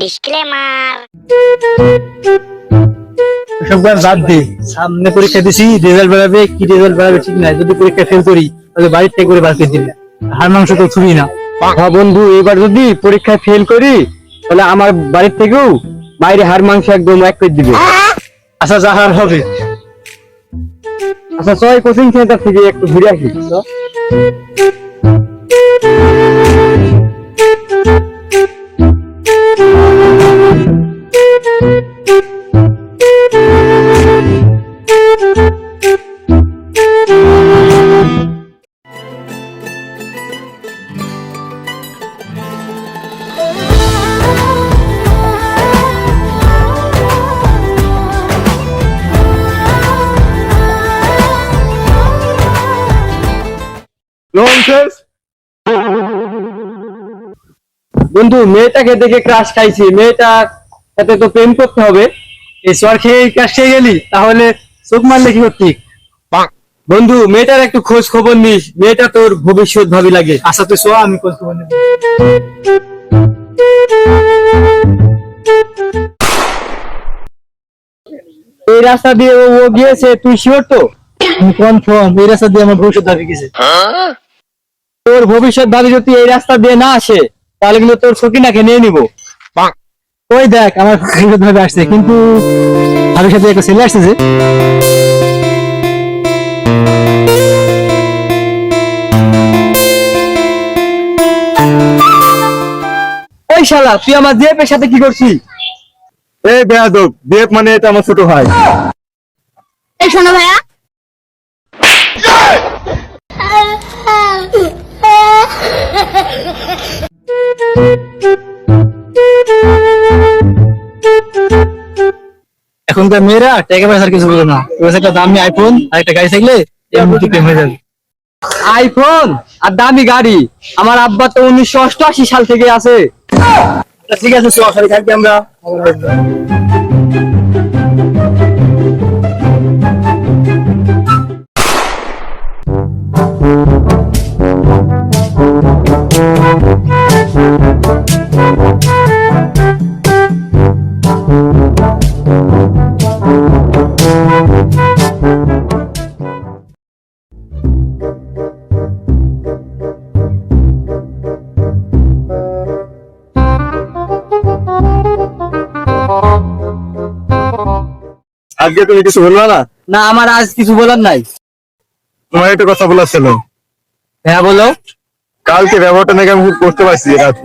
Disclaimer. সব বাদ দে, সামনে পরীক্ষা দিছি, রেজাল্ট বেরাবে কি রেজাল্ট বেরাবে ঠিক নাই। যদি পরীক্ষা ফেল করি তাহলে বাড়ির থেকে করে বার করে দিলে হার মাংস তো ছুবি না। হ্যাঁ বন্ধু, এবার যদি পরীক্ষায় ফেল করি তাহলে আমার বাড়ির থেকেও বাইরে হাড় মাংস একদম এক করে দিবে। আচ্ছা যা হার হবে। আচ্ছা চল কোচিং সেন্টার থেকে একটু ঘুরে আসি। বন্ধু, মেয়েটাকে দেখে ক্রাশ খাইছি, মেয়েটার সাথে তো প্রেম করতে হবে। এই সর খেয়ে কাজ খেয়ে গেলি তাহলে চোখ মারলে কি করতি? বন্ধু, মেয়েটার একটু খোঁজ খবর নিস, মেয়েটা তোর ভবিষ্যৎ ভাবি লাগে। আচ্ছা তুই শো, আমি খোঁজ খবর নেব। এই রাস্তা দিয়ে ও গিয়েছে, তুই শিওর তো? কনফার্ম এই রাস্তা দিয়ে আমার ভবিষ্যৎ ভাবি গেছে। তোর ভবিষ্যৎ ভাবি যদি এই রাস্তা দিয়ে না আসে তাহলে কিন্তু তোর সকিনাকে নিয়ে নিবো। ওই দেখ আমার ভবিষ্যৎ ভাবি আসছে, কিন্তু ভাবির সাথে একটা ছেলে আসছে যে। ওই শালা, তুই আমার জিএফের সাথে কি করছিস? এই বেয়াদব, বিয়ে মানে এটা আমার ছোট ভাই। এই শোনো ভাইয়া, এখনকার মেয়েরা টাকা পয়সার কিছু বলে না, একটা দামি আইফোন আর একটা গাড়ি থাকলে এমনি প্রেম হয়ে যাবে। আইফোন আর দামি গাড়ি? আমার আব্বা তো 1988 সাল থেকে আছে। ঠিক আছে সরাসরি থাকি আমরা। আজকে তুমি কিছু বলবা না? না, আমার আজ কিছু বলার নাই। তোমার একটা কথা বলার ছিল। হ্যাঁ বলো। কালকে ব্যবহারটা নাকি আমি খুব করতে পারছি রাত,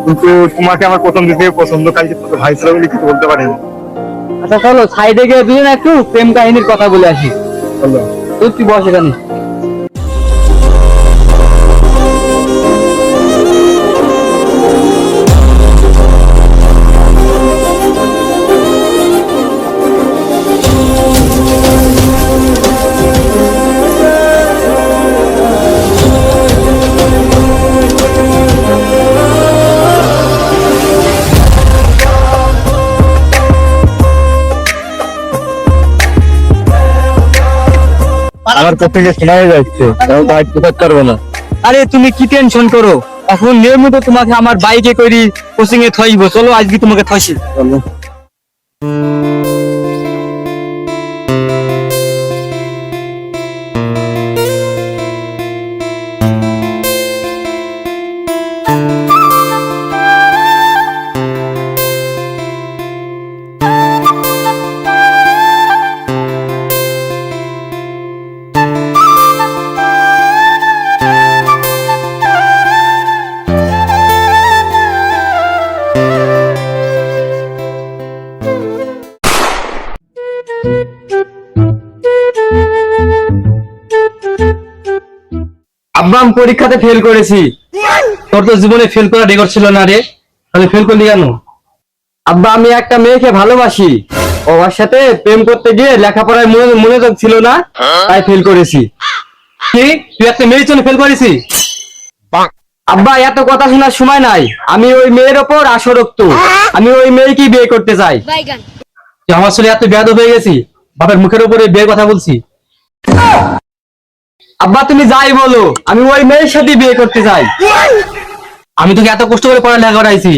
কিন্তু তোমাকে আমার প্রথম দিকে পছন্দ, কালকে তো ভাই ছিল বলে কিছু বলতে পারিনি। আচ্ছা চলো সাইডে গিয়ে দুজন একটু প্রেম কাহিনীর কথা বলে আসি। বলো। তুই বস এখানে। আমার পক্ষে শোনা হয়ে যাচ্ছে, ভাই কোথাও পারবো না। আরে তুমি কি টেনশন করো, এখন নিয়মিত তোমাকে আমার বাইকে করি কোচিং এ থইব। চলো আজকে তোমাকে থইছি। বলো। আব্বা, আমি পরীক্ষাতে ফেল করেছি। তোর তো জীবনে ফেল করা রেকর্ড ছিল না রে, তাহলে ফেল করলি কেন? আব্বা, আমি একটা মেয়েকে ভালোবাসি, ওর সাথে প্রেম করতে গিয়ে লেখাপড়ায় মনোযোগ ছিল না, তাই ফেল করেছি। কি তুই একটা মেয়ের জন্য ফেল করেছিস? আব্বা, এত কথা শোনার সময় নাই, আমি ওই মেয়ের ওপর আসক্ত, আমি ওই মেয়েকেই বিয়ে করতে চাই। তুই আমার ছেলে এত বেয়াদব হয়ে গেছি, বাপের মুখের উপরে বিয়ের কথা বলছি। আব্বা তুমি যাই বলো, আমি ওই মেয়ের সাথে বিয়ে করতে চাই। আমি তোকে এত কষ্ট করে পড়ালেখা করাইছি,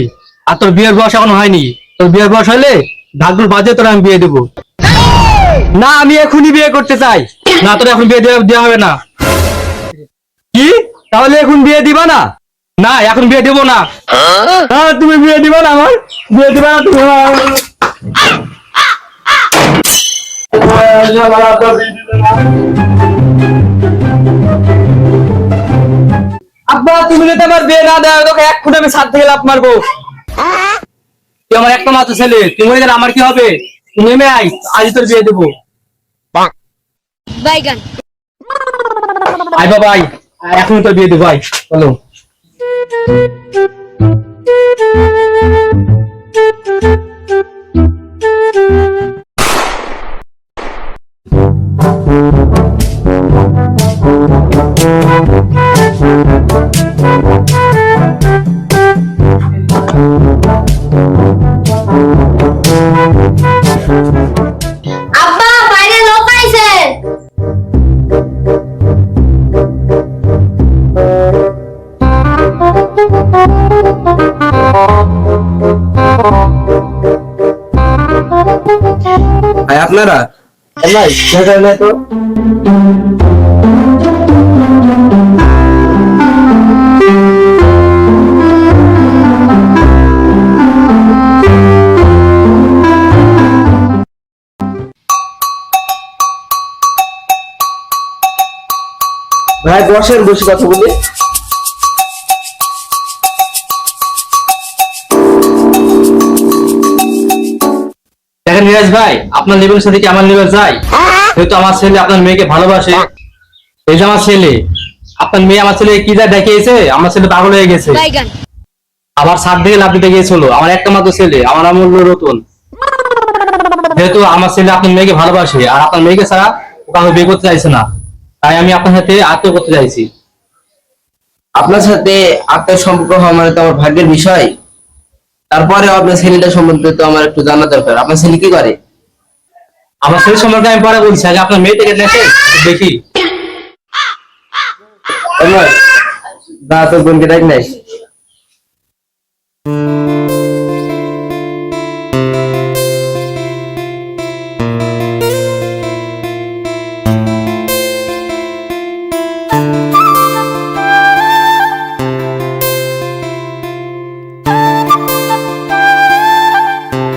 আর তোর বিয়ের বয়স এখন হয়নি, তোর বিয়ের বয়স হলে ভাগ্যর বাজে তোর আমি বিয়ে দেবো। না, আমি এখনই বিয়ে করতে চাই। না, তোর এখন বিয়ে দেওয়া হবে না। কি? তাহলে এখন বিয়ে দিবা না? না, এখন বিয়ে দেবো না। হ্যাঁ, তুমি বিয়ে দিবা না? আমার বিয়ে দিবা না তুমি? আব্বা, তুমি যদি আমার বিয়ে না দেয় তোকে এক ফুট আমি ছাদ থেকে লাফ মারবো। তুই আমার একটা মাত্র ছেলে, তুই মরে গেলে আমার কি হবে? তুই নেমে আয়, আজ তোর বিয়ে দেবো। বাইগান। আয় বাবা আয়, এখন তোর বিয়ে দেবো, আয় চলো। আব্বা বাইরে লোক আইছে। ভাই আপনারা ভাই দেখা নাই তো? ভাই বসেন, বসে কথা বলি। দেখেন নিরাজ ভাই, আপনার লেভেলের সাথে কি আমার লেভেল যায়? যেহেতু আমার ছেলে আপনার মেয়েকে ভালোবাসে, এই যে আমার ছেলে, আপনার মেয়ে আমার ছেলে কি যা দেখিয়েছে, আমার ছেলে পাগল হয়ে গেছে। বাইগান। আবার ছাদ থেকে লাফ দিতে গিয়েছিল। আমার একটা মাত্র ছেলে, আমার নাম হলো রতন। যেহেতু আমার ছেলে আপনার মেয়েকে ভালোবাসে আর আপনার মেয়েকে ছাড়া ওকে আমি বিয়ে করতে চাইছে না, তাই আমি আপনার সাথে আত্মীয় করতে চাইছি। আপনার সাথে আত্মার সম্পর্ক হওয়া মানে তো আমার ভাগ্যের বিষয়। তারপরে আপনার ছেলেটা সম্বন্ধে তো আমার একটু জানা দরকার। আপনার ছেলে কি করে? আমার ছেলে সম্পর্কে আমি পরে বলছি, আগে আপনার মেয়েটাকে দেখে দেখি। না, তোর বোনকে দেখ নাই।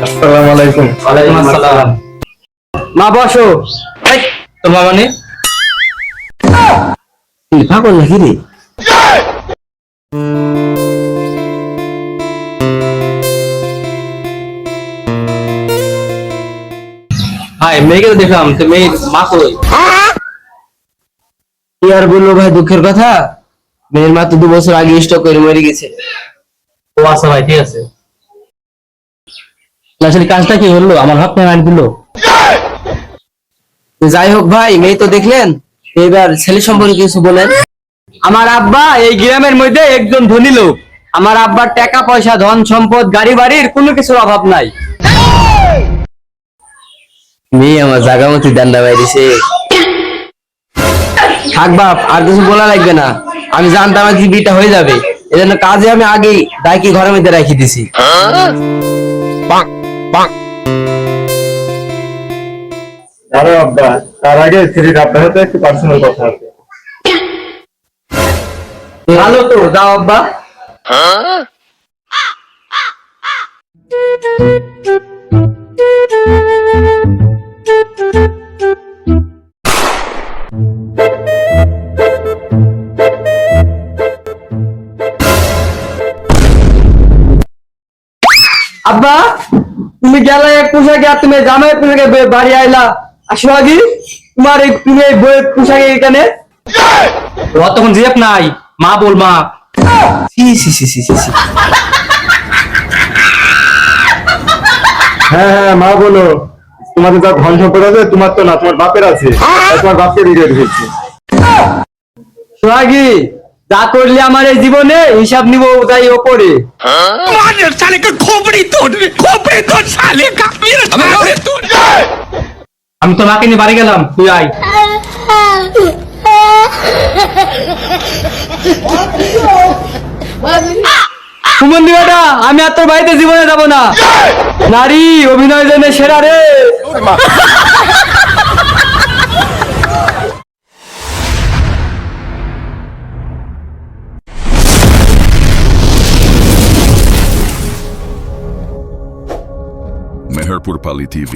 আসসালামু আলাইকুম। ওয়ালাইকুম আসসালাম। মা বসো। এই, তোর মা মানে? পাগল নাকি রে? ভাই মেয়েকে তো দেখলাম, তো মেয়ের মা কই? কি আর বলবো ভাই, দুঃখের কথা। মেয়ের মা তো 2 বছর আগে স্ট্রোক করে মরে গেছে। ও আচ্ছা ভাই, ঠিক আছে। আসলে কাজটা কি হলো? আমার হাত নিয়ে আনি দিল। যাই হোক ভাই, মেয়ে তো দেখলেন, এবার ছেলে সম্পর্কে কিছু বলেন। আমার আব্বা এই গ্রামের মধ্যে একজন ধনী লোক। আমার আব্বার টাকা পয়সা, ধন সম্পদ, গাড়ি বাড়ির কোনো কিছুর অভাব নাই। মেয়ে আমার জাগা মতো দান্ডা বাইরেছে। থাক বাপ, আর কিছু বলা লাগবে না। আমি জানতাম আজ বিয়েটা হয়ে যাবে, এজন্য কাজে আমি আগেই ডাইকি ঘরের মধ্যে রেখে দিছি। আরে আব্বা, তার আগে ছেলের আপনার সাথে একটু পার্সোনাল কথা আছে। ভালো তো, যাও আব্বা। আব্বা, তুমি গেলে এক পোশাকে আর তুমি জামাই পোশাকে বাড়ি আইলা। আসো আগে, তোমার এই তুমি এই বইয়ের পোশাকে এখানে। ওর তখন জিপ নাই, মা বল মা। সি সি সি সি সি। হ্যাঁ হ্যাঁ, মা বলো। তোমাদের যা ধন সম্পদ আছে তোমার তো না, তোমার বাপের আছে। তাই তোমার বাপকে বিয়ে দিয়েছি। সোহাগী, যা করলে আমার এই জীবনে হিসাব নিব তাই ওপরে। আমি তো মাকে নিয়ে বাড়ি গেলাম, তুই আয়। সুমন্দি বেটা, আমি আর তোর বাড়িতে জীবনে যাব না। নারী অভিনয় জন্য সেরা রে। Meherpur Pali TV.